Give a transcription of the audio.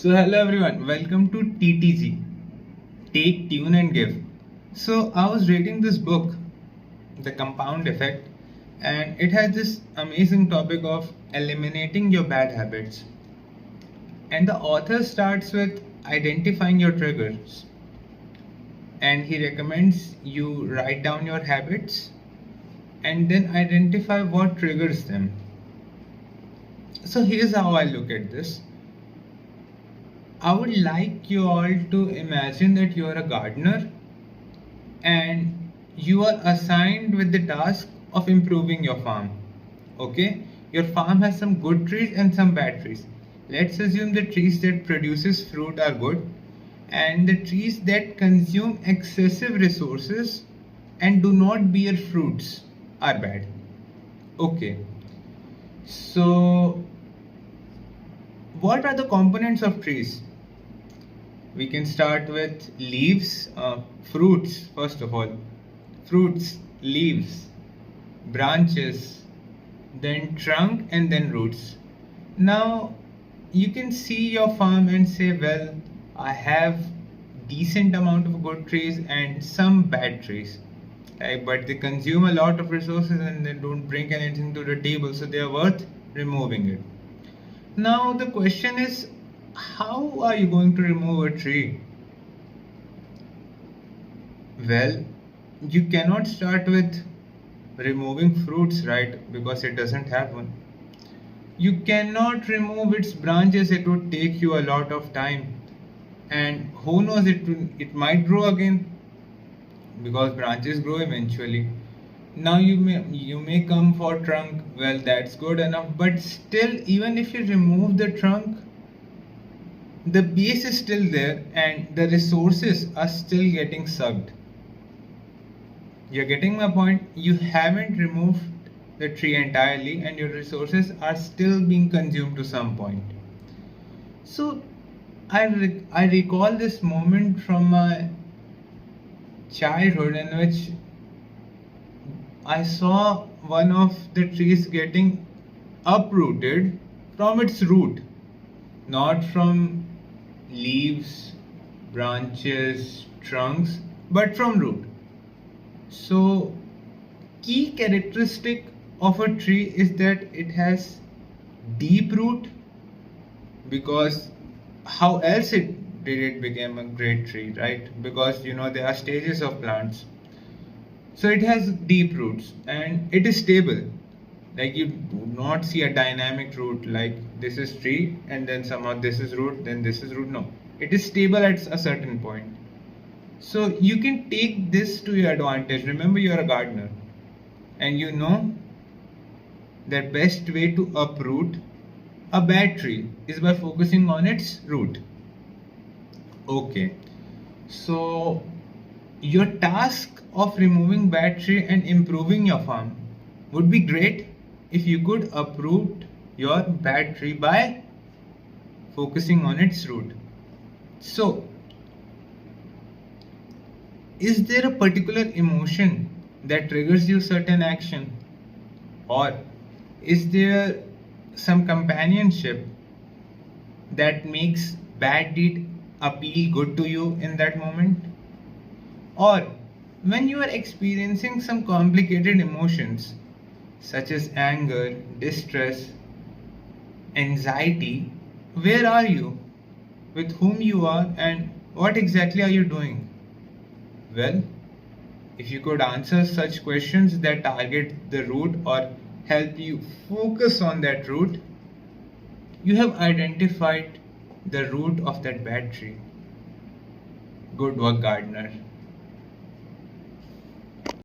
Hello everyone, welcome to TTG, Take, Tune and Give. I was reading this book, The Compound Effect, and it has this amazing topic of eliminating your bad habits. And the author starts with identifying your triggers, and he recommends you write down your habits and then identify what triggers them. So, here's how I look at this. I would like you all to imagine that you are a gardener and you are assigned with the task of improving your farm. Okay? Your farm has some good trees and some bad trees. Let's assume the trees that produces fruit are good and the trees that consume excessive resources and do not bear fruits are bad. Okay. So what are the components of trees? We can start with leaves, fruits, first of all. Fruits, leaves, branches, then trunk, and then roots. Now, you can see your farm and say, well, I have decent amount of good trees and some bad trees. Right? But they consume a lot of resources and they don't bring anything to the table, so they are worth removing it. Now, the question is, how are you going to remove a tree? Well, you cannot start with removing fruits, right? Because it doesn't have one. You cannot remove its branches, it would take you a lot of time. And who knows, it might grow again because branches grow eventually. Now you may come for trunk, well that's good enough, but still even if you remove the trunk, the base is still there and the resources are still getting sucked. You're getting my point? You haven't removed the tree entirely and your resources are still being consumed to some point. So I recall this moment from my childhood in which I saw one of the trees getting uprooted from its root, not from leaves, branches, trunks, but from root. So, key characteristic of a tree is that it has deep root, because how else did it become a great tree, right? Because there are stages of plants. So it has deep roots and it is stable. Like you do not see a dynamic root like this is tree and then somehow this is root, then this is root. No, it is stable at a certain point. So you can take this to your advantage. Remember, you are a gardener and you know that best way to uproot a bad tree is by focusing on its root. Okay, so your task of removing bad tree and improving your farm would be great if you could uproot your bad tree by focusing on its root. So, is there a particular emotion that triggers you certain action, or is there some companionship that makes bad deed appeal good to you in that moment? Or when you are experiencing some complicated emotions such as anger, distress, anxiety, where are you? With whom you are and what exactly are you doing? Well, if you could answer such questions that target the root or help you focus on that root, you have identified the root of that bad tree. Good work, gardener.